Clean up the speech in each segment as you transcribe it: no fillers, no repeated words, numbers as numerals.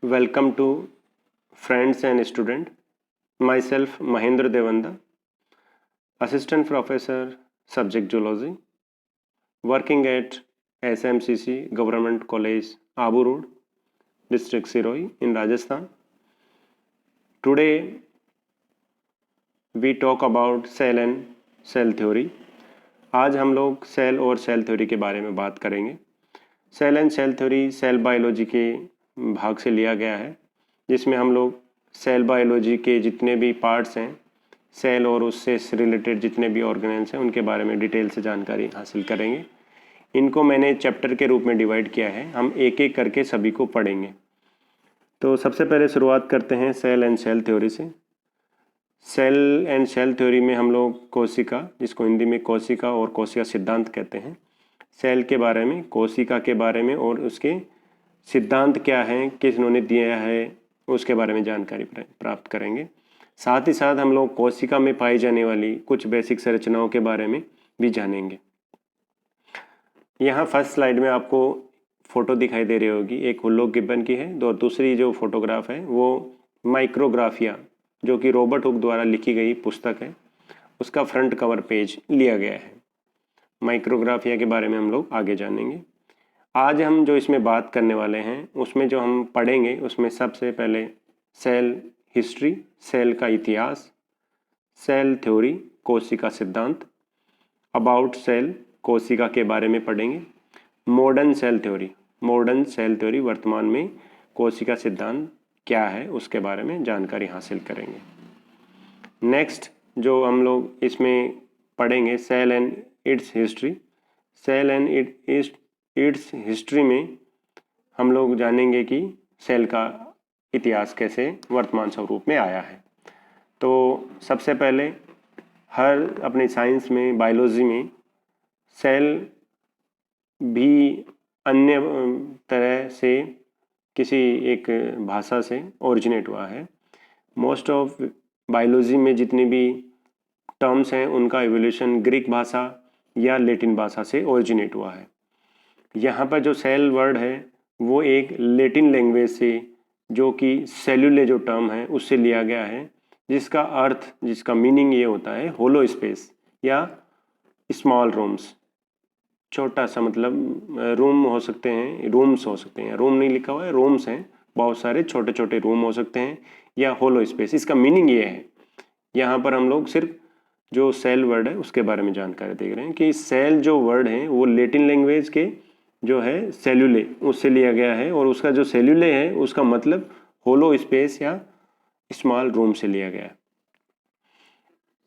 Welcome to friends and student. Myself Mahendra Devanda, Assistant Professor, Subject Zoology, working at SMCC Government College, Abu Road, District Siroi in Rajasthan. Today we talk about cell and cell theory. आज हम लोग cell और cell theory के बारे में बात करेंगे. Cell and cell theory cell biology के भाग से लिया गया है, जिसमें हम लोग सेल बायोलॉजी के जितने भी पार्ट्स हैं, सेल और उससे रिलेटेड जितने भी ऑर्गेनेल्स हैं, उनके बारे में डिटेल से जानकारी हासिल करेंगे. इनको मैंने चैप्टर के रूप में डिवाइड किया है, हम एक एक करके सभी को पढ़ेंगे. तो सबसे पहले शुरुआत करते हैं सेल एंड सेल थ्योरी से. सेल एंड सेल थ्योरी में हम लोग कोशिका, जिसको हिंदी में कोशिका और कोशिका सिद्धांत कहते हैं, सेल के बारे में, कोशिका के बारे में और उसके सिद्धांत क्या हैं, किस उन्होंने दिया है, उसके बारे में जानकारी प्राप्त करेंगे. साथ ही साथ हम लोग कोशिका में पाई जाने वाली कुछ बेसिक संरचनाओं के बारे में भी जानेंगे. यहाँ फर्स्ट स्लाइड में आपको फ़ोटो दिखाई दे रही होगी, एक हुल्लो गिब्बन की है, और दूसरी जो फोटोग्राफ है वो माइक्रोग्राफिया, जो कि रॉबर्ट हुक द्वारा लिखी गई पुस्तक है, उसका फ्रंट कवर पेज लिया गया है. माइक्रोग्राफिया के बारे में हम लोग आगे जानेंगे. आज हम जो इसमें बात करने वाले हैं, उसमें जो हम पढ़ेंगे, उसमें सबसे पहले सेल हिस्ट्री, सेल का इतिहास, सेल थ्योरी, कोशिका सिद्धांत, अबाउट सेल, कोशिका के बारे में पढ़ेंगे. Modern cell theory, modern cell theory, वर्तमान में कोशिका सिद्धांत क्या है उसके बारे में जानकारी हासिल करेंगे. नेक्स्ट जो हम लोग इसमें पढ़ेंगे, cell and its history. Cell and its history में हम लोग जानेंगे कि सेल का इतिहास कैसे वर्तमान स्वरूप में आया है. तो सबसे पहले हर अपने साइंस में, बायोलॉजी में, सेल भी अन्य तरह से किसी एक भाषा से ओरिजिनेट हुआ है. मोस्ट ऑफ बायोलॉजी में जितने भी टर्म्स हैं, उनका एवोल्यूशन ग्रीक भाषा या लैटिन भाषा से ओरिजिनेट हुआ है. यहाँ पर जो सेल वर्ड है वो एक लैटिन लैंग्वेज से, जो कि सेल्यूले जो टर्म है उससे लिया गया है, जिसका अर्थ, जिसका मीनिंग ये होता है होलो स्पेस या स्मॉल रूम्स. छोटा सा, मतलब रूम हो सकते हैं, रूम्स हो सकते हैं, रूम नहीं लिखा हुआ है, रूम्स हैं, बहुत सारे छोटे छोटे रूम हो सकते हैं, या होलो स्पेस. इसका मीनिंग ये है. यहाँ पर हम लोग सिर्फ जो सेल वर्ड है उसके बारे में जानकारी देख रहे हैं कि सेल जो वर्ड है वो लैटिन लैंग्वेज के जो है सेल्यूले, उससे लिया गया है, और उसका जो सेल्यूले है उसका मतलब होलो स्पेस या स्मॉल रूम से लिया गया है.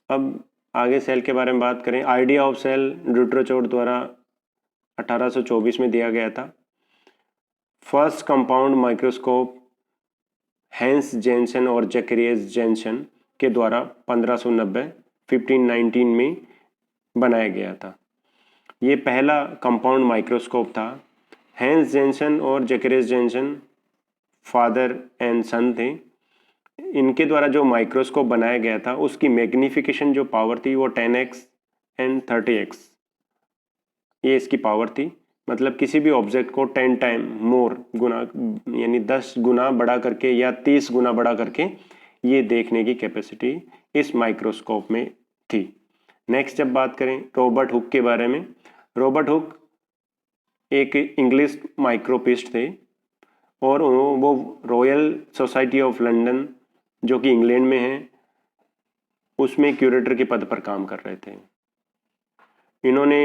अब आगे सेल के बारे में बात करें. आइडिया ऑफ सेल ड्यूट्रोचोड द्वारा 1824 में दिया गया था. First compound microscope Hans Jansen और जैकरियस जेनसन के द्वारा 1519 में बनाया गया था. ये पहला कंपाउंड माइक्रोस्कोप था. हैंस जेनसन और जैकरियस जेनसन फादर एंड सन थे. इनके द्वारा जो माइक्रोस्कोप बनाया गया था उसकी मैग्निफिकेशन जो पावर थी वो 10x एंड 30x, ये इसकी पावर थी. मतलब किसी भी ऑब्जेक्ट को 10 टाइम मोर गुना, यानी 10 गुना बड़ा करके या 30 गुना बड़ा करके ये देखने की कैपेसिटी इस माइक्रोस्कोप में थी. नेक्स्ट जब बात करें रॉबर्ट हुक के बारे में. रॉबर्ट हुक एक इंग्लिश माइक्रोपिस्ट थे, और वो रॉयल सोसाइटी ऑफ लंदन, जो कि इंग्लैंड में है, उसमें क्यूरेटर के पद पर काम कर रहे थे. इन्होंने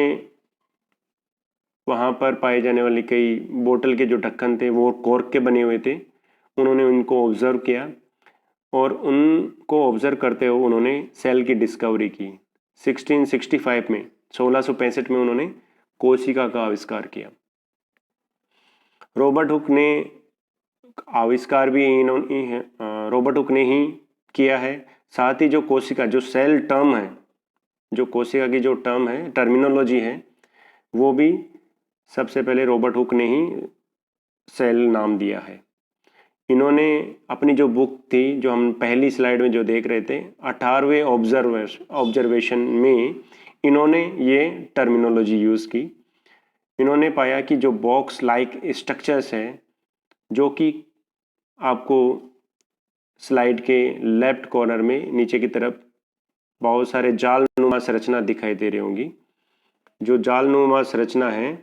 वहाँ पर पाए जाने वाली कई बोतल के जो ढक्कन थे वो कॉर्क के बने हुए थे. उन्होंने उनको ऑब्जर्व किया, और उनको ऑब्जर्व करते हुए उन्होंने सेल की डिस्कवरी की. 1665 में, 1665 में उन्होंने कोशिका का आविष्कार किया. रॉबर्ट हुक ने आविष्कार भी रॉबर्ट हुक ने ही किया है. साथ ही जो कोशिका, जो सेल टर्म है, जो कोशिका की जो टर्म है, टर्मिनोलॉजी है, वो भी सबसे पहले रॉबर्ट हुक ने ही सेल नाम दिया है. इन्होंने अपनी जो बुक थी, जो हम पहली स्लाइड में जो देख रहे थे, 18वें ऑब्जर्वेशन में इन्होंने ये टर्मिनोलॉजी यूज़ की. इन्होंने पाया कि जो बॉक्स लाइक स्ट्रक्चर्स है, जो कि आपको स्लाइड के लेफ्ट कॉर्नर में नीचे की तरफ बहुत सारे जालनुमा संरचना दिखाई दे रही होंगी। जो जालनुमा संरचना है,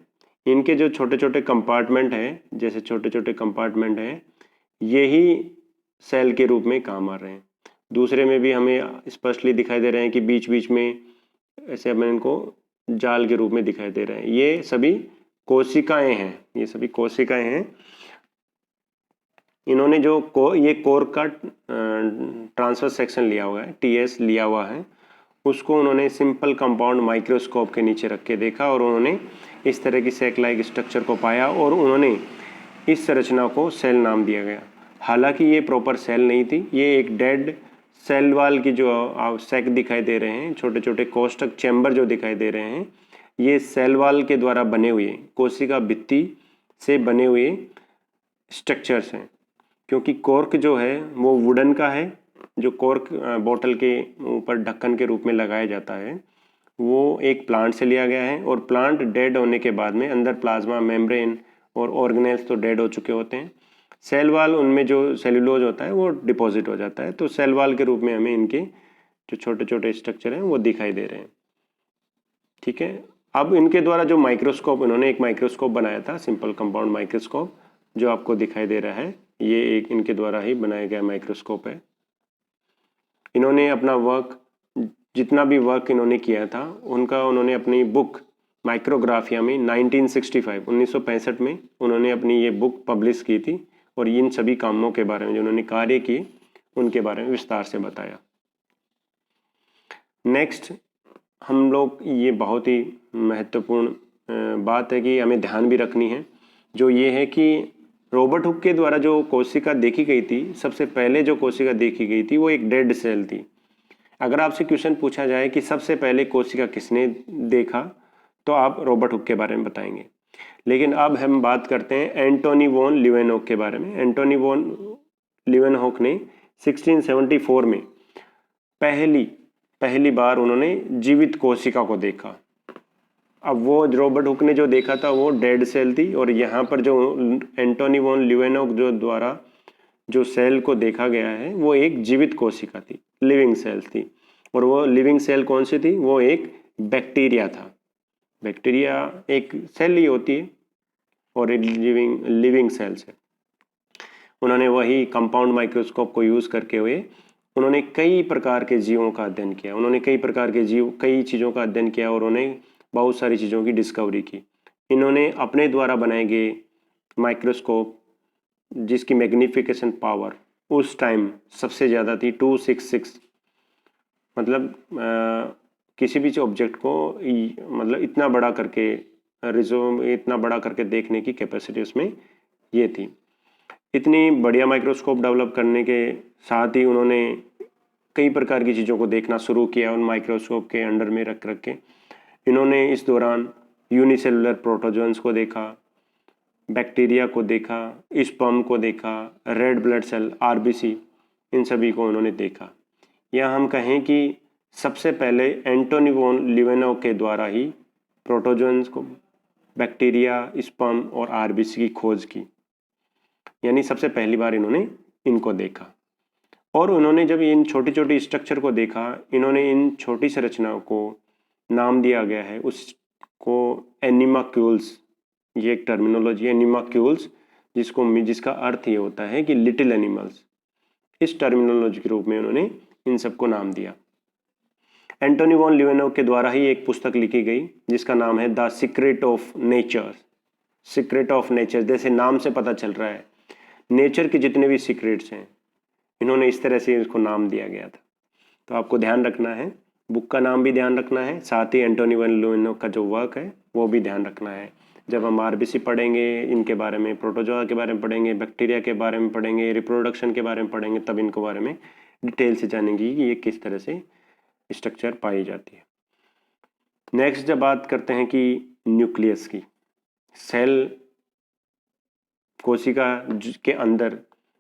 इनके जो छोटे छोटे कंपार्टमेंट हैं, जैसे छोटे छोटे कंपार्टमेंट हैं, यही सेल के रूप में काम आ रहे हैं। दूसरे में भी हमें स्पष्टली दिखाई दे रहे हैं कि बीच बीच में ऐसे हमें इनको जाल के रूप में दिखाई दे रहे हैं। ये सभी कोशिकाएं हैं, ये सभी कोशिकाएं हैं। इन्होंने जो ये कोर का ट्रांसफर सेक्शन लिया हुआ है, टीएस लिया हुआ है, उसको उन्होंने सिंपल कंपाउंड माइक्रोस्कोप के नीचे रख के देखा और उन्होंने इस तरह की सैक लाइक स्ट्रक्चर को पाया और उन्होंने इस संरचना को सेल नाम दिया गया। हालांकि ये प्रॉपर सेल नहीं थी, ये एक डेड सेल वाल की जो सैक दिखाई दे रहे हैं, छोटे छोटे कोष्ठक चैम्बर जो दिखाई दे रहे हैं, ये सेल वाल के द्वारा बने हुए कोशिका भित्ति से बने हुए स्ट्रक्चर्स हैं। क्योंकि कॉर्क जो है वो वुडन का है, जो कॉर्क बोतल के ऊपर ढक्कन के रूप में लगाया जाता है, वो एक प्लांट से लिया गया है और प्लांट डेड होने के बाद में अंदर प्लाज्मा मेम्ब्रेन और ऑर्गेनेल्स तो डेड हो चुके होते हैं। सेल वाल, उनमें जो सेलुलोज होता है वो डिपॉजिट हो जाता है, तो सेल वाल के रूप में हमें इनके जो छोटे छोटे स्ट्रक्चर हैं वो दिखाई दे रहे हैं। ठीक है, अब इनके द्वारा जो माइक्रोस्कोप, इन्होंने एक माइक्रोस्कोप बनाया था, सिंपल कंपाउंड माइक्रोस्कोप, जो आपको दिखाई दे रहा है, ये एक इनके द्वारा ही बनाया गया माइक्रोस्कोप है। इन्होंने अपना वर्क, जितना भी वर्क इन्होंने किया था उनका, उन्होंने अपनी बुक माइक्रोग्राफिया में 1965 में उन्होंने अपनी ये बुक पब्लिश की थी और इन सभी कामों के बारे में जो उन्होंने कार्य किए उनके बारे में विस्तार से बताया। नेक्स्ट हम लोग, ये बहुत ही महत्वपूर्ण बात है कि हमें ध्यान भी रखनी है, जो ये है कि रॉबर्ट हुक के द्वारा जो कोशिका देखी गई थी, सबसे पहले जो कोशिका देखी गई थी वो एक डेड सेल थी। अगर आपसे क्वेश्चन पूछा जाए कि सबसे पहले कोशिका किसने देखा, तो आप रॉबर्ट हुक के बारे में बताएंगे। लेकिन अब हम बात करते हैं एंटोनी वॉन लीवेनहॉक के बारे में। एंटोनी वॉन लीवेनहॉक ने 1674 में पहली बार उन्होंने जीवित कोशिका को देखा। अब वो रॉबर्ट हुक ने जो देखा था वो डेड सेल थी, और यहाँ पर जो एंटोनी वॉन लीवेनहॉक जो द्वारा जो सेल को देखा गया है वो एक जीवित कोशिका थी, लिविंग सेल थी। और वो लिविंग सेल कौन सी थी? वो एक बैक्टीरिया था। बैक्टीरिया एक सेल ही होती है और एक लिविंग सेल्स है। उन्होंने वही कंपाउंड माइक्रोस्कोप को यूज करके हुए उन्होंने कई प्रकार के जीवों का अध्ययन किया। उन्होंने कई प्रकार के जीव, कई चीज़ों का अध्ययन किया और उन्होंने बहुत सारी चीज़ों की डिस्कवरी की। इन्होंने अपने द्वारा बनाए गए माइक्रोस्कोप, जिसकी मैग्निफिकेशन पावर उस टाइम सबसे ज़्यादा थी 266, मतलब किसी भी ऑब्जेक्ट को मतलब इतना बड़ा करके इतना बड़ा करके देखने की कैपेसिटी उसमें ये थी। इतनी बढ़िया माइक्रोस्कोप डेवलप करने के साथ ही उन्होंने कई प्रकार की चीज़ों को देखना शुरू किया उन माइक्रोस्कोप के अंडर में रख के। इन्होंने इस दौरान यूनिसेलुलर प्रोटोजोन्स को देखा, बैक्टीरिया को देखा, स्पर्म को देखा, रेड ब्लड सेल आरबीसी, इन सभी को उन्होंने देखा। या हम कहें कि सबसे पहले एंटोनी वॉन लीवेनहॉक के द्वारा ही प्रोटोजोन्स को, बैक्टीरिया, स्पर्म और आरबीसी की खोज की, यानी सबसे पहली बार इन्होंने इनको देखा। और उन्होंने जब इन छोटी छोटी स्ट्रक्चर को देखा, इन्होंने इन छोटी संरचनाओं को नाम दिया गया है उसको एनिमाक्यूल्स। ये एक टर्मिनोलॉजी है एनिमाक्यूल्स, जिसका अर्थ ये होता है कि लिटिल एनिमल्स। इस टर्मिनोलॉजी के रूप में उन्होंने इन सबको नाम दिया। एंटोनी वॉन लीवेनहॉक के द्वारा ही एक पुस्तक लिखी गई जिसका नाम है the secret of nature. Secret of nature, जैसे नाम से पता चल रहा है, नेचर के जितने भी सीक्रेट्स हैं, इन्होंने इस तरह से इसको नाम दिया गया था। तो आपको ध्यान रखना है, बुक का नाम भी ध्यान रखना है, साथ ही एंटोनी वॉन लीवेनहॉक का जो वर्क है वो भी ध्यान रखना है। जब हम आरबीसी पढ़ेंगे, इनके बारे में, प्रोटोजोआ के बारे में पढ़ेंगे, बैक्टीरिया के बारे में पढ़ेंगे, रिप्रोडक्शन के बारे में पढ़ेंगे, तब इनके बारे में डिटेल से जानेंगे कि ये किस तरह से स्ट्रक्चर पाई जाती है। नेक्स्ट जब बात करते हैं कि न्यूक्लियस की, सेल कोशिका के अंदर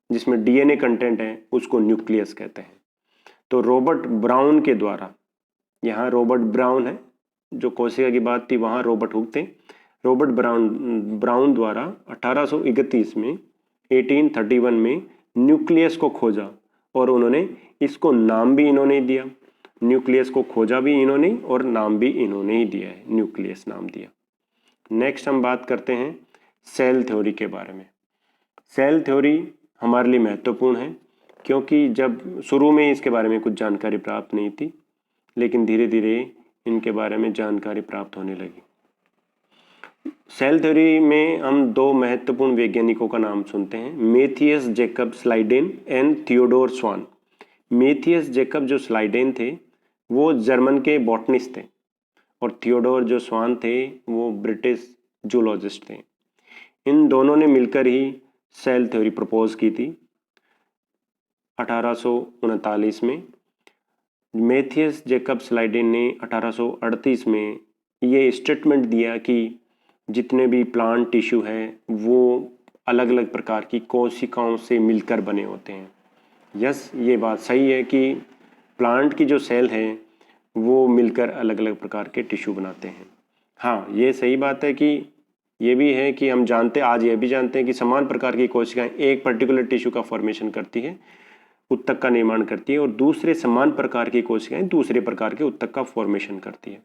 जिसमें डीएनए कंटेंट है उसको न्यूक्लियस कहते हैं। तो रॉबर्ट ब्राउन के द्वारा, यहाँ रॉबर्ट ब्राउन है, जो कोशिका की बात थी वहाँ रॉबर्ट हुक थे। रॉबर्ट ब्राउन द्वारा 1831 में 1831 में न्यूक्लियस को खोजा और उन्होंने इसको नाम भी इन्होंने दिया। न्यूक्लियस को खोजा भी इन्होंने और नाम भी इन्होंने ही दिया है, न्यूक्लियस नाम दिया। नेक्स्ट हम बात करते हैं सेल थ्योरी के बारे में। सेल थ्योरी हमारे लिए महत्वपूर्ण है क्योंकि जब शुरू में इसके बारे में कुछ जानकारी प्राप्त नहीं थी, लेकिन धीरे धीरे इनके बारे में जानकारी प्राप्त होने लगी। सेल थ्योरी में हम दो महत्वपूर्ण वैज्ञानिकों का नाम सुनते हैं, Matthias Jacob Schleiden and Theodor Schwann. Matthias Jacob जो स्लाइडेन थे वो जर्मन के बॉटनिस्ट थे और थियोडोर जो स्वान थे वो ब्रिटिश जूलॉजिस्ट थे। इन दोनों ने मिलकर ही सेल थ्योरी प्रपोज की थी 1839 में। मैथियस जैकब स्लाइडेन ने 1838 में ये स्टेटमेंट दिया कि जितने भी प्लांट टिश्यू है वो अलग अलग प्रकार की कोशिकाओं से मिलकर बने होते हैं। यस, ये बात सही है कि प्लांट की जो सेल है वो मिलकर अलग अलग प्रकार के टिश्यू बनाते हैं। हाँ, ये सही बात है कि ये भी है कि हम आज ये भी जानते हैं कि समान प्रकार की कोशिकाएं एक पर्टिकुलर टिश्यू का फॉर्मेशन करती है, उत्तक का निर्माण करती है, और दूसरे समान प्रकार की कोशिकाएं दूसरे प्रकार के उत्तक का फॉर्मेशन करती है।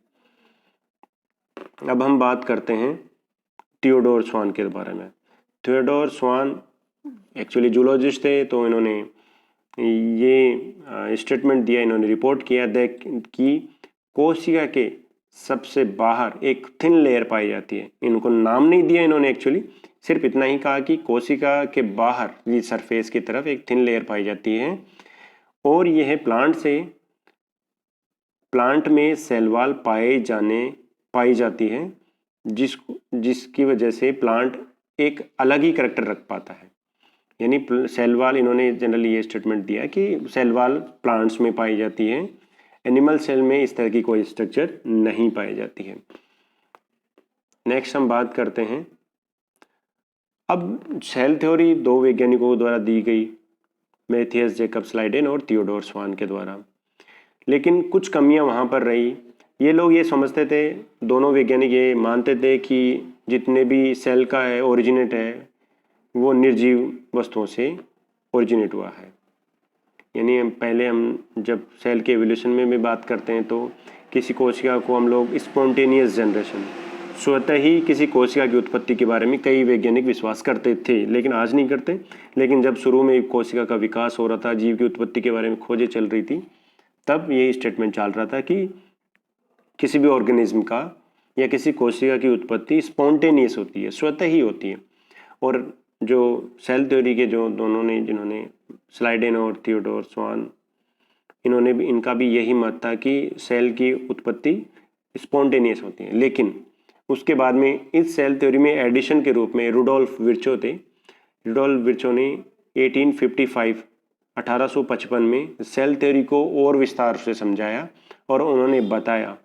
अब हम बात करते हैं थियोडोर स्वान के बारे में। थियोडोर स्वान एक्चुअली जूलॉजिस्ट थे, तो इन्होंने ये स्टेटमेंट दिया, इन्होंने रिपोर्ट किया कि कोशिका के सबसे बाहर एक थिन लेयर पाई जाती है। इनको नाम नहीं दिया इन्होंने, एक्चुअली सिर्फ इतना ही कहा कि कोशिका के बाहर ये सरफेस की तरफ एक थिन लेयर पाई जाती है और यह प्लांट में सेल वॉल पाई जाती है जिसकी वजह से प्लांट एक अलग ही करैक्टर रख पाता है। यानी सेल वॉल, इन्होंने जनरली ये स्टेटमेंट दिया कि सेल वॉल प्लांट्स में पाई जाती है, एनिमल सेल में इस तरह की कोई स्ट्रक्चर नहीं पाई जाती है। नेक्स्ट हम बात करते हैं, अब सेल थ्योरी दो वैज्ञानिकों द्वारा दी गई, मैथियस जैकब स्लाइडेन और थियोडोर स्वान के द्वारा, लेकिन कुछ कमियां वहाँ पर रही। ये लोग ये समझते थे, दोनों वैज्ञानिक ये मानते थे कि जितने भी सेल का है ओरिजिनेट है वो निर्जीव वस्तुओं से ओरिजिनेट हुआ है। यानी हम जब सेल के एवोल्यूशन में भी बात करते हैं तो किसी कोशिका को हम लोग स्पॉन्टेनियस जनरेशन, स्वतः ही किसी कोशिका की उत्पत्ति के बारे में कई वैज्ञानिक विश्वास करते थे, लेकिन आज नहीं करते। लेकिन जब शुरू में कोशिका का विकास हो रहा था, जीव की उत्पत्ति के बारे में खोजें चल रही थी, तब ये स्टेटमेंट चल रहा था कि किसी भी ऑर्गेनिज्म का या किसी कोशिका की उत्पत्ति स्पॉन्टेनियस होती है, स्वतः ही होती है। और जो सेल थ्योरी के जो दोनों ने, जिन्होंने स्लाइडेन और थियोडोर स्वान, इन्होंने भी, इनका भी यही मत था कि सेल की उत्पत्ति स्पॉन्टेनियस होती है। लेकिन उसके बाद में इस सेल थ्योरी में एडिशन के रूप में रुडोल्फ विर्चो थे। रुडोल्फ विर्चो ने 1855 में सेल थ्योरी को और विस्तार से समझाया और उन्होंने बताया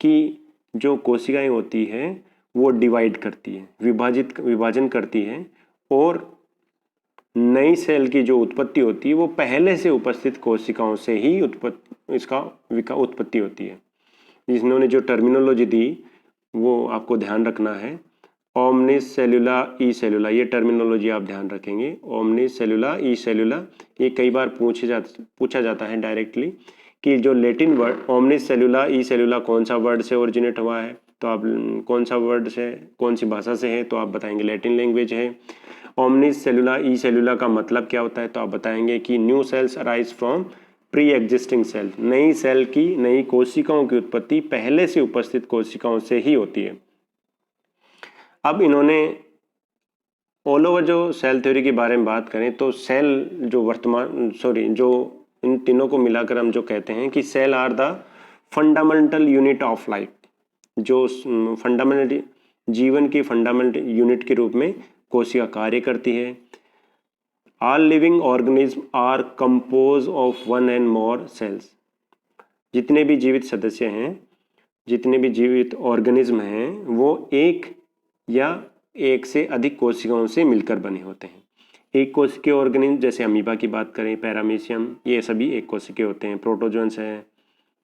कि जो कोशिकाएं होती हैं वो डिवाइड करती है, विभाजन करती है, और नई सेल की जो उत्पत्ति होती है वो पहले से उपस्थित कोशिकाओं से ही उत्पत्ति होती है। इन्होंने जो टर्मिनोलॉजी दी वो आपको ध्यान रखना है, ओमनिस सेलुला ई सेलुला, ये टर्मिनोलॉजी आप ध्यान रखेंगे। ओमनिस सेलुला ई सेलुला, ये कई बार पूछा जाता है डायरेक्टली कि जो लैटिन वर्ड ओमनिस सेलुला ई सेलुला कौन सा वर्ड से ओरिजिनेट हुआ है, तो आप कौन सा वर्ड से, कौन सी भाषा से है, तो आप बताएंगे लैटिन लैंग्वेज है। ओमनिस सेलुला ई सेलुला का मतलब क्या होता है, तो आप बताएंगे कि new cells arise from pre existing cell, नई सेल की, नई कोशिकाओं की उत्पत्ति पहले से उपस्थित कोशिकाओं से ही होती है। अब इन्होंने ऑल ओवर जो सेल थ्योरी के बारे में बात करें तो सेल जो इन तीनों को मिलाकर हम जो कहते हैं कि cell are the fundamental unit of life, जो फंडामेंटल जीवन की फंडामेंटल यूनिट के रूप में कोशिका कार्य करती है। All living organism are compose of one and more cells, जितने भी जीवित सदस्य हैं, जितने भी जीवित ऑर्गेनिज्म हैं वो एक या एक से अधिक कोशिकाओं से मिलकर बने होते हैं। एक कोशिकीय ऑर्गेनिज्म जैसे अमीबा की बात करें, पैरामीशियम, ये सभी एक कोशिकीय होते हैं। प्रोटोजोन्स हैं,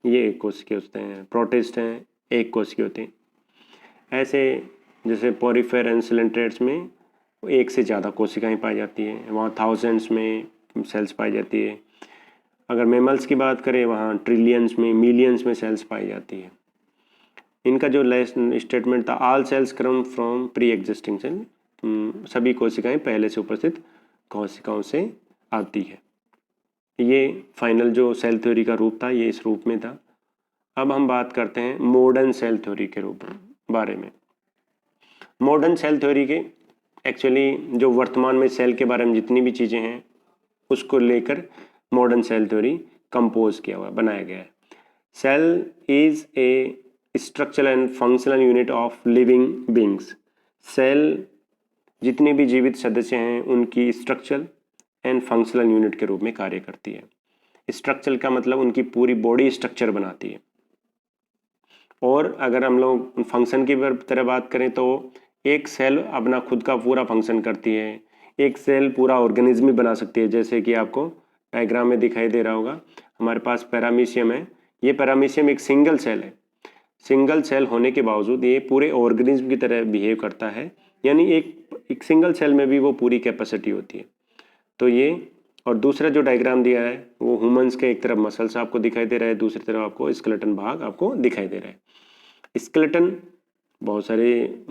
ये एक कोशिकीय होते हैं। प्रोटिस्ट हैं, एक कोशिकीय होते हैं। ऐसे जैसे पोरिफेर एंड सिलेंट्रेट्स में एक से ज़्यादा कोशिकाएं पाई जाती हैं, वहाँ थाउजेंड्स में सेल्स पाई जाती है। अगर मैमल्स की बात करें वहाँ ट्रिलियंस में, मिलियंस में सेल्स पाई जाती है। इनका जो लास्ट स्टेटमेंट था, all cells come from pre existing cell, सभी कोशिकाएं पहले से उपस्थित कोशिकाओं से आती है। ये फाइनल जो सेल थ्योरी का रूप था ये इस रूप में था। अब हम बात करते हैं मॉडर्न सेल थ्योरी के रूप बारे में। मॉडर्न सेल थ्योरी के एक्चुअली जो वर्तमान में सेल के बारे में जितनी भी चीज़ें हैं उसको लेकर मॉडर्न सेल थ्योरी कंपोज किया हुआ बनाया गया है। Cell is a structural and functional unit of living beings. Cell जितने भी जीवित सदस्य हैं उनकी स्ट्रक्चरल एंड फंक्शनल यूनिट के रूप में कार्य करती है। स्ट्रक्चरल का मतलब उनकी पूरी बॉडी स्ट्रक्चर बनाती है, और अगर हम लोग फंक्शन की तरह बात करें तो एक सेल अपना खुद का पूरा फंक्शन करती है। एक सेल पूरा ऑर्गेनिज्म भी बना सकती है, जैसे कि आपको डायग्राम में दिखाई दे रहा होगा। हमारे पास पैरामीशियम है, ये पैरामीशियम एक सिंगल सेल है। सिंगल सेल होने के बावजूद ये पूरे ऑर्गेनिज्म की तरह बिहेव करता है, यानी एक सिंगल सेल में भी वो पूरी कैपेसिटी होती है। तो ये, और दूसरा जो डायग्राम दिया है वो ह्यूमंस के एक तरफ मसल्स आपको दिखाई दे रहा है, दूसरी तरफ आपको स्केलेटन भाग आपको दिखाई दे रहा है। स्केलेटन बहुत सारे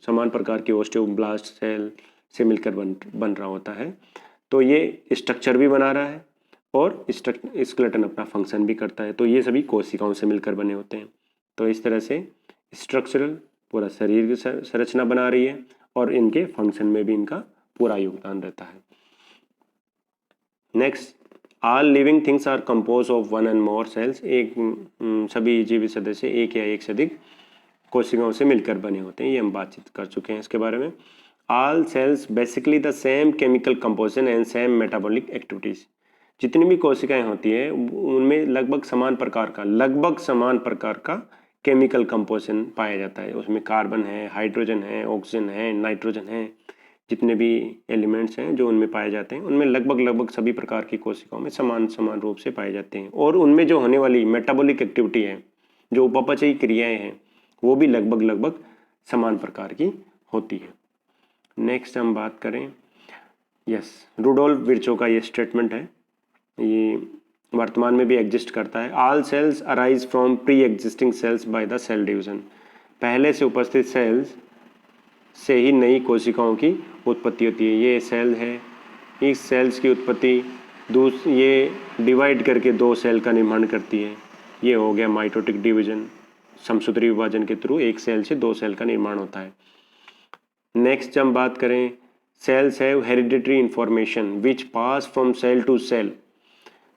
समान प्रकार के ओस्टियोब्लास्ट सेल से मिलकर बन रहा होता है। तो ये स्ट्रक्चर भी बना रहा है और स्केलेटन अपना फंक्शन भी करता है। तो ये सभी कोशिकाओं से मिलकर बने होते हैं। तो इस तरह से स्ट्रक्चरल पूरा शरीर की संरचना बना रही है और इनके फंक्शन में भी इनका पूरा योगदान रहता है। Next, all living things are compose of one and more cells. सभी जीवित सदस्य एक या एक से अधिक कोशिकाओं से मिलकर बने होते हैं। ये हम बातचीत कर चुके हैं इसके बारे में। All sales basically the same chemical composition and same metabolic activities. जितनी भी कोशिकाएं होती है उनमें लगभग समान प्रकार का केमिकल कंपोजिशन पाया जाता है। उसमें कार्बन है, हाइड्रोजन है, ऑक्सीजन है, नाइट्रोजन है, जितने भी एलिमेंट्स हैं जो उनमें पाए जाते हैं उनमें लगभग सभी प्रकार की कोशिकाओं में समान रूप से पाए जाते हैं। और उनमें जो होने वाली मेटाबॉलिक एक्टिविटी है, जो उपपचयी क्रियाएं हैं, वो भी लगभग समान प्रकार की होती है। नेक्स्ट हम बात करें, रुडोल्फ विर्चो का ये स्टेटमेंट है, ये वर्तमान में भी एग्जिस्ट करता है। All cells arise from pre existing cells by the cell division. पहले से उपस्थित सेल्स से ही नई कोशिकाओं की उत्पत्ति होती है। ये सेल है, इस सेल्स की उत्पत्ति ये डिवाइड करके दो सेल का निर्माण करती है। ये हो गया माइटोटिक डिवीजन, समसूत्री विभाजन के थ्रू एक सेल से दो सेल का निर्माण होता है। नेक्स्ट हम बात करें, cells have hereditary information which pass from cell to cell.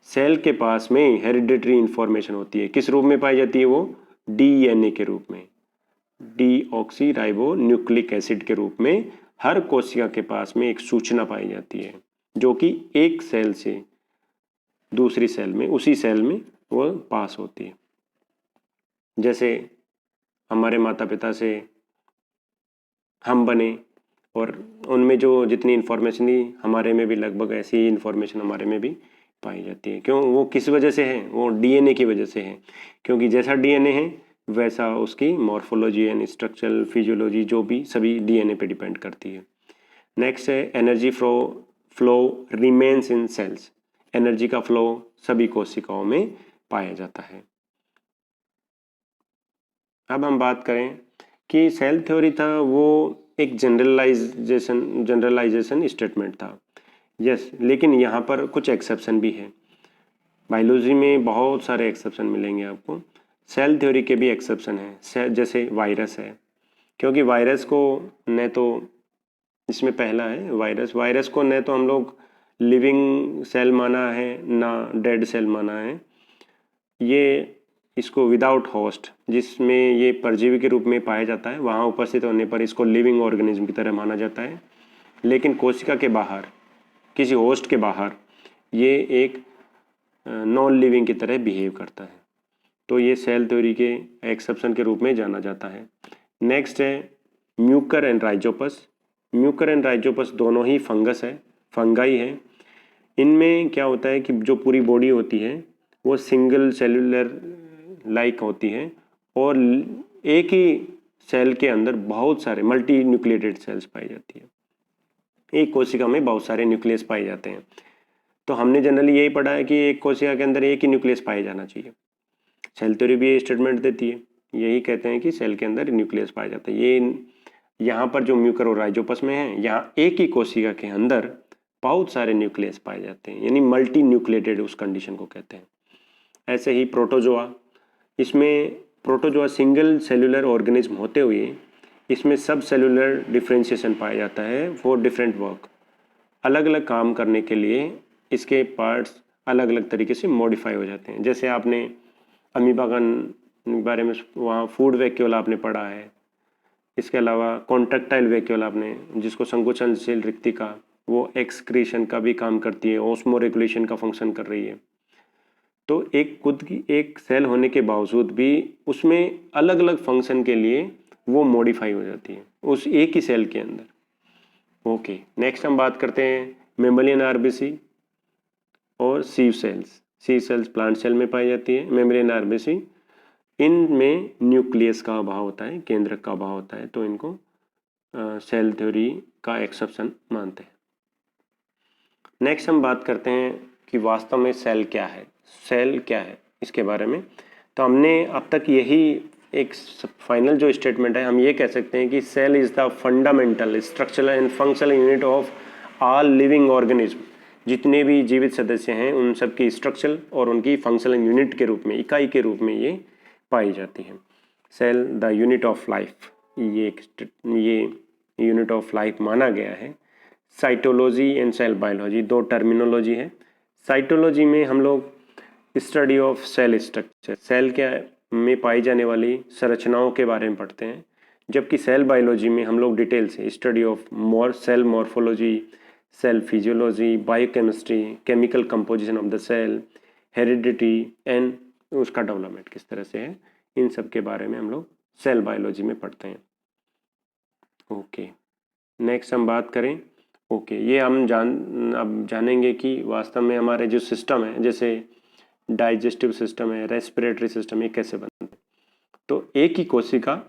Cell के पास में हेरिडिटरी इंफॉर्मेशन होती है, किस रूप में पाई जाती है? वो डीएनए के रूप में, डीऑक्सी राइबो न्यूक्लिक एसिड के रूप में हर कोशिका के पास में एक सूचना पाई जाती है, जो कि एक सेल से दूसरी सेल में, उसी सेल में वो पास होती है। जैसे हमारे माता पिता से हम बने और उनमें जो जितनी इन्फॉर्मेशन थी हमारे में भी लगभग ऐसी ही इन्फॉर्मेशन हमारे में भी पाई जाती है। क्यों? वो किस वजह से है? वो डीएनए की वजह से है, क्योंकि जैसा डीएनए है वैसा उसकी मॉर्फोलॉजी एंड स्ट्रक्चरल फिजियोलॉजी जो भी सभी डीएनए पे डिपेंड करती है। नेक्स्ट है energy flow remains in cells. Energy का फ्लो सभी कोशिकाओं में पाया जाता है। अब हम बात करें कि सेल थ्योरी था वो एक जनरलाइजेशन स्टेटमेंट था। लेकिन यहाँ पर कुछ एक्सेप्शन भी है। बायोलॉजी में बहुत सारे एक्सेप्शन मिलेंगे आपको, सेल थ्योरी के भी एक्सेप्शन है। जैसे वायरस है, क्योंकि वायरस को न तो इसमें पहला है वायरस को न तो हम लोग लिविंग सेल माना है ना डेड सेल माना है। ये इसको विदाउट होस्ट, जिसमें ये परजीवी के रूप में पाया जाता है, वहाँ उपस्थित होने पर इसको लिविंग ऑर्गेनिज्म की तरह माना जाता है। लेकिन कोशिका के बाहर, किसी होस्ट के बाहर, ये एक नॉन लिविंग की तरह बिहेव करता है। तो ये सेल थ्योरी के एक्सेप्शन के रूप में जाना जाता है। नेक्स्ट है Mucor and Rhizopus. Mucor and Rhizopus दोनों ही फंगाई है। इनमें क्या होता है कि जो पूरी बॉडी होती है वो सिंगल सेलुलर लाइक होती है और एक ही सेल के अंदर बहुत सारे मल्टी न्यूक्लिएटेड सेल्स पाई जाती है। एक कोशिका में बहुत सारे न्यूक्लियस पाए जाते हैं। तो हमने जनरली यही पढ़ा है कि एक कोशिका के अंदर एक ही न्यूक्लियस पाया जाना चाहिए। सेल थ्योरी भी ये स्टेटमेंट देती है, यही कहते हैं कि सेल के अंदर न्यूक्लियस पाया जाता है। ये यहाँ पर जो म्यूकर और राइजोपस में है, यहाँ एक ही कोशिका के अंदर बहुत सारे न्यूक्लियस पाए जाते हैं, यानी मल्टी न्यूक्लिएटेड उस कंडीशन को कहते हैं। ऐसे ही प्रोटोजोआ, इसमें प्रोटोजोआ सिंगल सेलुलर ऑर्गेनिज्म होते हुए इसमें सब सेलुलर डिफ्रेंशिएशन पाया जाता है फॉर डिफरेंट वर्क। अलग अलग काम करने के लिए इसके पार्ट्स अलग अलग तरीके से मॉडिफाई हो जाते हैं। जैसे आपने अमीबा के बारे में वहाँ फूड वैक्यूल आपने पढ़ा है। इसके अलावा कॉन्ट्रैक्टाइल वैक्यूल आपने, जिसको संकोचनशील रिक्तिका, वो एक्सक्रीशन का भी काम करती है, ऑस्मो रेगुलेशन का फंक्शन कर रही है। तो एक खुद की एक सेल होने के बावजूद भी उसमें अलग अलग फंक्शन के लिए वो मॉडिफाई हो जाती है उस एक ही सेल के अंदर। ओके, नेक्स्ट हम बात करते हैं मेमेलियन आरबीसी और सीव सेल्स। सीव सेल्स प्लांट सेल में पाई जाती है। मेमेलियन आरबीसी, इनमें न्यूक्लियस का अभाव होता है, केंद्रक का अभाव होता है, तो इनको सेल थ्योरी का एक्सेप्शन मानते हैं। नेक्स्ट हम बात करते हैं कि वास्तव में सेल क्या है, सेल क्या है इसके बारे में। तो हमने अब तक यही एक फाइनल जो स्टेटमेंट है, हम ये कह सकते हैं कि cell is the fundamental structural and functional unit of all living organism. जितने भी जीवित सदस्य हैं उन सब की स्ट्रक्चरल और उनकी फंक्शनल यूनिट के रूप में, इकाई के रूप में ये पाई जाती है। Cell the unit of life, ये यूनिट ऑफ लाइफ माना गया है। साइटोलॉजी एंड सेल बायोलॉजी, दो टर्मिनोलॉजी है। साइटोलॉजी में हम लोग study of cell structure, cell के में पाई जाने वाली संरचनाओं के बारे में पढ़ते हैं, जबकि सेल बायोलॉजी में हम लोग डिटेल से study of cell morphology, cell physiology, biochemistry, chemical composition of the cell, heredity and उसका डेवलपमेंट किस तरह से है, इन सब के बारे में हम लोग सेल बायोलॉजी में पढ़ते हैं। ओके, नेक्स्ट हम बात करें, ये हम अब जानेंगे कि वास्तव में हमारे जो सिस्टम है, जैसे डाइजेस्टिव सिस्टम है, रेस्पिरेटरी सिस्टम, ये कैसे बनते हैं। तो एक ही कोशिका,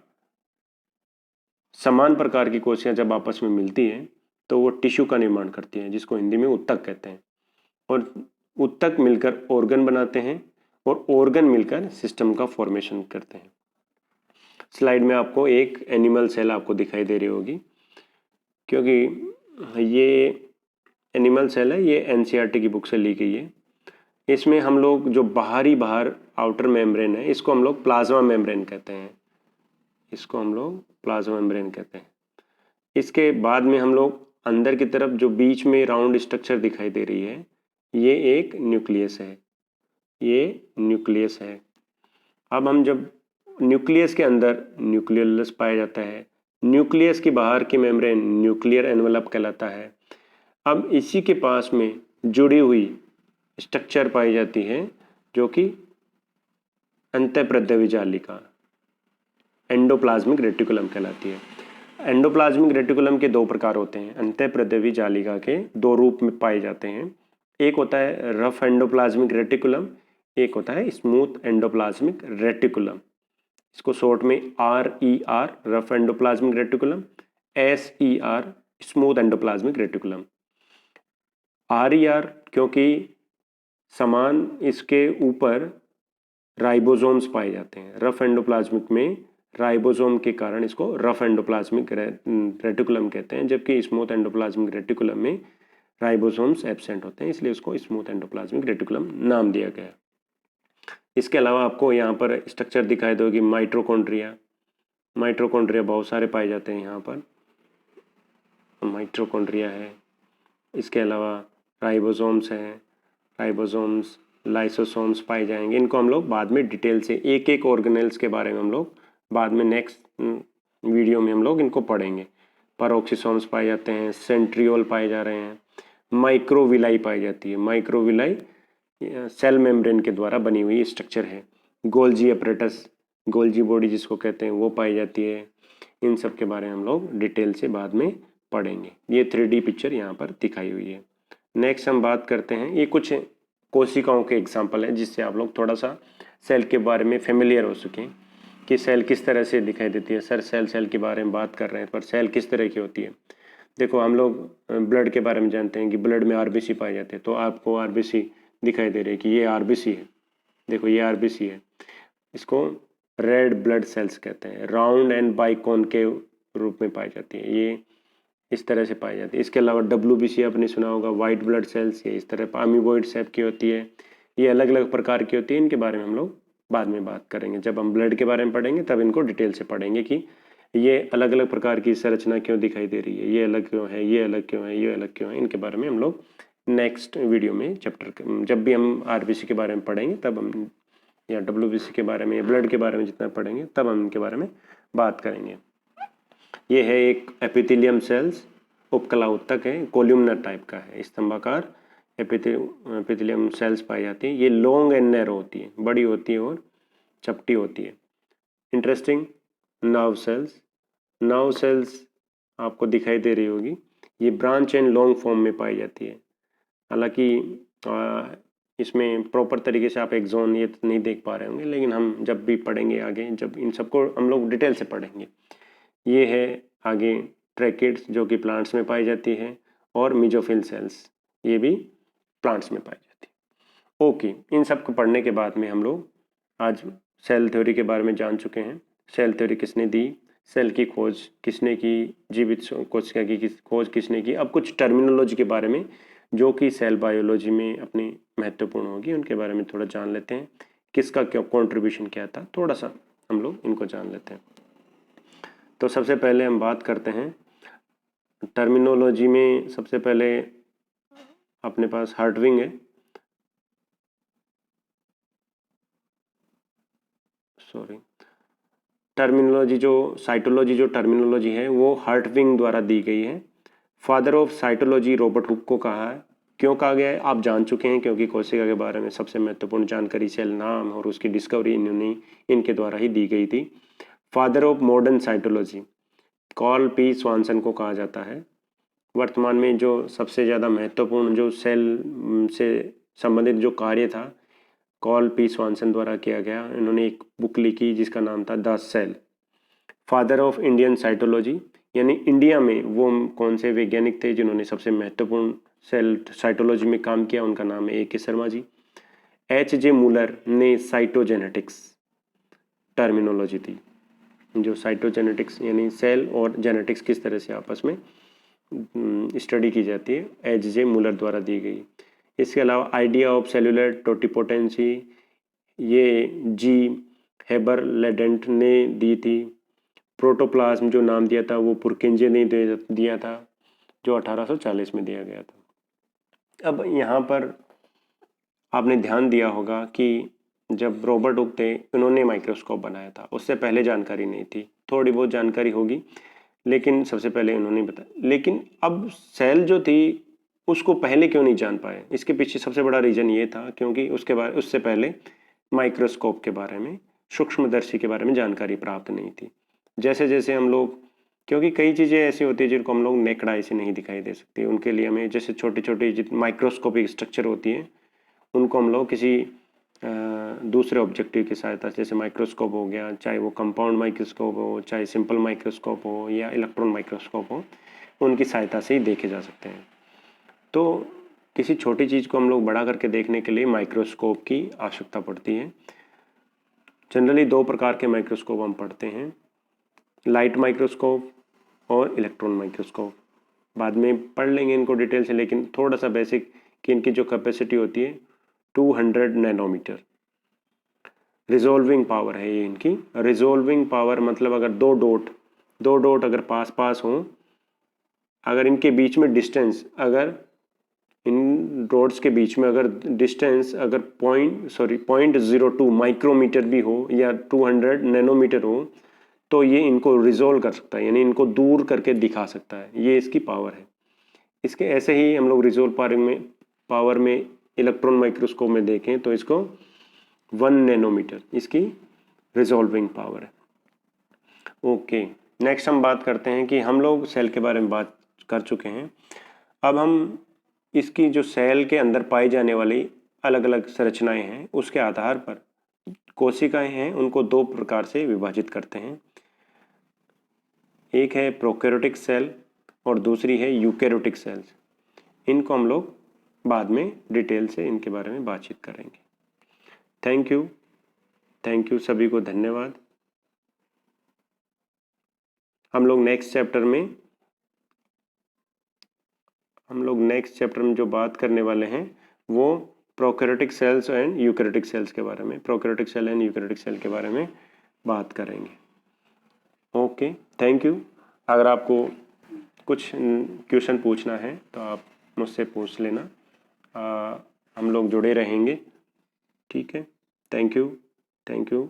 समान प्रकार की कोशिकाएं जब आपस में मिलती हैं तो वो टिश्यू का निर्माण करती हैं, जिसको हिंदी में उत्तक कहते हैं। और उत्तक मिलकर ऑर्गन बनाते हैं और ऑर्गन मिलकर सिस्टम का फॉर्मेशन करते हैं। स्लाइड में आपको एक एनिमल सेल आपको दिखाई दे रही होगी, क्योंकि ये एनिमल सेल है, ये एनसीईआरटी की बुक से ली गई है। इसमें हम लोग जो बाहर आउटर मेम्ब्रेन है, इसको हम लोग प्लाज्मा मेम्ब्रेन कहते हैं, इसको हम लोग प्लाज्मा मेम्ब्रेन कहते हैं। इसके बाद में हम लोग अंदर की तरफ जो बीच में राउंड स्ट्रक्चर दिखाई दे रही है, ये एक न्यूक्लियस है, ये न्यूक्लियस है। अब हम जब न्यूक्लियस के अंदर न्यूक्लियोलस पाया जाता है, न्यूक्लियस के बाहर की मेम्ब्रेन न्यूक्लियर एनवेलप कहलाता है। अब इसी के पास में जुड़ी हुई स्ट्रक्चर पाई जाती है जो कि अंतःप्रद्रवी जालिका, एंडोप्लाज्मिक रेटिकुलम कहलाती है। एंडोप्लाज्मिक रेटिकुलम के दो प्रकार होते हैं, अंतःप्रद्रवी जालिका के दो रूप में पाए जाते हैं। एक होता है रफ एंडोप्लाज्मिक रेटिकुलम, एक होता है स्मूथ एंडोप्लाज्मिक रेटिकुलम। इसको शॉर्ट में RER rough endoplasmic reticulum, SER smooth endoplasmic reticulum. RER क्योंकि समान इसके ऊपर राइबोसोम्स पाए जाते हैं। रफ एंडोप्लाज्मिक में राइबोसोम के कारण इसको रफ एंडोप्लाज्मिक रेटिकुलम कहते हैं, जबकि स्मूथ एंडोप्लाज्मिक रेटिकुलम में राइबोसोम्स एब्सेंट होते हैं, इसलिए उसको स्मूथ एंडोप्लाज्मिक रेटिकुलम नाम दिया गया। इसके अलावा आपको यहाँ पर स्ट्रक्चर दिखाई देगी माइटोकॉन्ड्रिया। माइटोकॉन्ड्रिया बहुत सारे पाए जाते हैं, यहाँ पर माइटोकॉन्ड्रिया है। इसके अलावा राइबोसोम्स हैं, राइबोसोम्स, लाइसोसोम्स पाए जाएंगे। इनको हम लोग बाद में डिटेल से एक एक ऑर्गेनेल्स के बारे में हम लोग बाद में नेक्स्ट वीडियो में हम लोग इनको पढ़ेंगे। पैरोक्सिसोम्स पाए जाते हैं, सेंट्रियोल पाए जा रहे हैं, माइक्रोविलाई पाई जाती है। माइक्रोविलाई सेल मेम्ब्रेन के द्वारा बनी हुई स्ट्रक्चर है। गोल्जी अपरेटस, गोल्जी बॉडी जिसको कहते हैं, वो पाई जाती है। इन सब के बारे में हम लोग डिटेल से बाद में पढ़ेंगे। ये 3D पिक्चर यहाँ पर दिखाई हुई है। नेक्स्ट हम बात करते हैं, ये कुछ कोशिकाओं के एग्जाम्पल है जिससे आप लोग थोड़ा सा सेल के बारे में फेमिलियर हो सकें। कि सेल किस तरह से दिखाई देती है। सर सेल के बारे में बात कर रहे हैं, पर सेल किस तरह की होती है। देखो हम लोग ब्लड के बारे में जानते हैं कि ब्लड में आरबीसी पाए जाते हैं, तो आपको आरबीसी दिखाई दे रही है कि ये आरबीसी है। देखो ये आरबीसी है, इसको रेड ब्लड सेल्स कहते हैं। राउंड एंड बाइकॉन के रूप में पाई जाती है, ये इस तरह से पाई जाती है। इसके अलावा डब्ल्यूबीसी आपने सुना होगा, वाइट ब्लड सेल्स, ये इस तरह अमीबॉइड शेप की होती है। ये अलग अलग प्रकार की होती है, इनके बारे में हम लोग बाद में बात करेंगे। जब हम ब्लड के बारे में पढ़ेंगे तब इनको डिटेल से पढ़ेंगे कि ये अलग अलग प्रकार की संरचना क्यों दिखाई दे रही है, ये अलग क्यों है, ये अलग क्यों है, ये अलग क्यों है। इनके बारे में हम लोग नेक्स्ट वीडियो में चैप्टर, जब भी हम आरबीसी के बारे में पढ़ेंगे तब हम, या डब्ल्यूबीसी के बारे में या ब्लड के बारे में जितना पढ़ेंगे तब हम इनके बारे में बात करेंगे। ये है एक एपिथेलियम सेल्स, उपकला उत्तक है, कोल्यूमनर टाइप का है, स्तंभाकार एपिथेलियम सेल्स पाई जाती है। ये लॉन्ग एंड नैरो होती है, बड़ी होती है और चपटी होती है। इंटरेस्टिंग, नर्व सेल्स आपको दिखाई दे रही होगी, ये ब्रांच एंड लॉन्ग फॉर्म में पाई जाती है। हालांकि इसमें प्रॉपर तरीके से आप एक्सॉन ये नहीं देख पा रहे होंगे, लेकिन हम जब भी पढ़ेंगे आगे, जब इन सबको हम लोग डिटेल से पढ़ेंगे। ये है आगे ट्रैकिड्स जो कि प्लांट्स में पाई जाती है, और मिजोफिल सेल्स ये भी प्लांट्स में पाई जाती है। ओके, इन सब को पढ़ने के बाद में हम लोग आज सेल थ्योरी के बारे में जान चुके हैं। सेल थ्योरी किसने दी, सेल की खोज किसने की, जीवित कोशिका की खोज किसने की। अब कुछ टर्मिनोलॉजी के बारे में जो कि सेल बायोलॉजी में अपनी महत्वपूर्ण होगी, उनके बारे में थोड़ा जान लेते हैं। किसका क्या कॉन्ट्रीब्यूशन क्या था, थोड़ा सा हम लोग इनको जान लेते हैं। तो सबसे पहले हम बात करते हैं टर्मिनोलॉजी में। सबसे पहले अपने पास हर्टविंग है, टर्मिनोलॉजी जो साइटोलॉजी जो टर्मिनोलॉजी है वो हर्टविंग द्वारा दी गई है। Father of cytology Robert Hooke को कहा है। क्यों कहा गया है आप जान चुके हैं, क्योंकि कोशिका के बारे में सबसे महत्वपूर्ण जानकारी, सेल नाम और उसकी डिस्कवरी इनके द्वारा ही दी गई थी। Father of modern cytology Carl P Swanson को कहा जाता है। वर्तमान में जो सबसे ज़्यादा महत्वपूर्ण जो सेल से संबंधित जो कार्य था, कार्ल पी स्वानसन द्वारा किया गया। इन्होंने एक बुक लिखी जिसका नाम था the cell. Father of Indian cytology, यानी इंडिया में वो कौन से वैज्ञानिक थे जिन्होंने सबसे महत्वपूर्ण सेल साइटोलॉजी में काम किया, उनका नाम है A.K. Sharma ji. H.J. Müller ने साइटोजेनेटिक्स टर्मिनोलॉजी दी, जो साइटोजेनेटिक्स यानी सेल और जेनेटिक्स किस तरह से आपस में स्टडी की जाती है, H.J. मूलर द्वारा दी गई। इसके अलावा आइडिया ऑफ सेलुलर टोटिपोटेंसी ये जी हेबर लेडेंट ने दी थी। प्रोटोप्लाज्म जो नाम दिया था वो पुरकिंजे ने दिया था, जो 1840 में दिया गया था। अब यहाँ पर आपने ध्यान दिया होगा कि जब रॉबर्ट हुक थे, उन्होंने माइक्रोस्कोप बनाया था, उससे पहले जानकारी नहीं थी। थोड़ी बहुत जानकारी होगी, लेकिन सबसे पहले उन्होंने बताया। लेकिन अब सेल जो थी उसको पहले क्यों नहीं जान पाए, इसके पीछे सबसे बड़ा रीजन ये था क्योंकि उससे पहले माइक्रोस्कोप के बारे में, सूक्ष्मदर्शी के बारे में जानकारी प्राप्त नहीं थी। जैसे जैसे हम लोग, क्योंकि कई चीज़ें ऐसी होती है जिनको हम लोग नेकड आई से नहीं दिखाई दे सकती, उनके लिए हमें जैसे छोटी छोटी माइक्रोस्कोपिक स्ट्रक्चर होती है, उनको हम लोग किसी दूसरे ऑब्जेक्टिव की सहायता से, जैसे माइक्रोस्कोप हो गया, चाहे वो कंपाउंड माइक्रोस्कोप हो, चाहे सिंपल माइक्रोस्कोप हो या इलेक्ट्रॉन माइक्रोस्कोप हो, उनकी सहायता से ही देखे जा सकते हैं। तो किसी छोटी चीज़ को हम लोग बड़ा करके देखने के लिए माइक्रोस्कोप की आवश्यकता पड़ती है। जनरली दो प्रकार के माइक्रोस्कोप हम पढ़ते हैं, लाइट माइक्रोस्कोप और इलेक्ट्रॉन माइक्रोस्कोप। बाद में पढ़ लेंगे इनको डिटेल से, लेकिन थोड़ा सा बेसिक कि इनकी जो कैपेसिटी होती है 200 नैनोमीटर। रिजोल्विंग पावर है ये इनकी। रिजोल्विंग पावर मतलब अगर दो डॉट अगर पास पास हों, अगर इनके बीच में डिस्टेंस, अगर इन डॉट्स के बीच में अगर डिस्टेंस अगर 0.02 माइक्रोमीटर भी हो या 200 नैनोमीटर हो, तो ये इनको रिजोल्व कर सकता है, यानी इनको दूर करके दिखा सकता है। ये इसकी पावर है। इसके ऐसे ही हम लोग रिजोल्व पावर में इलेक्ट्रॉन माइक्रोस्कोप में देखें तो इसको 1 नैनोमीटर इसकी रिजोल्विंग पावर है। ओके, नेक्स्ट हम बात करते हैं कि हम लोग सेल के बारे में बात कर चुके हैं। अब हम इसकी जो सेल के अंदर पाई जाने वाली अलग अलग संरचनाएं हैं, उसके आधार पर कोशिकाएं हैं उनको दो प्रकार से विभाजित करते हैं। एक है प्रोकैरियोटिक सेल और दूसरी है यूकैरियोटिक सेल्स। इनको हम लोग बाद में डिटेल से इनके बारे में बातचीत करेंगे। थैंक यू सभी को, धन्यवाद। हम लोग नेक्स्ट चैप्टर में जो बात करने वाले हैं वो prokaryotic cells and eukaryotic cells के बारे में, prokaryotic cell and eukaryotic cell के बारे में बात करेंगे। Okay, thank you. अगर आपको कुछ क्वेश्चन पूछना है तो आप मुझसे पूछ लेना, हम लोग जुड़े रहेंगे। ठीक है, थैंक यू।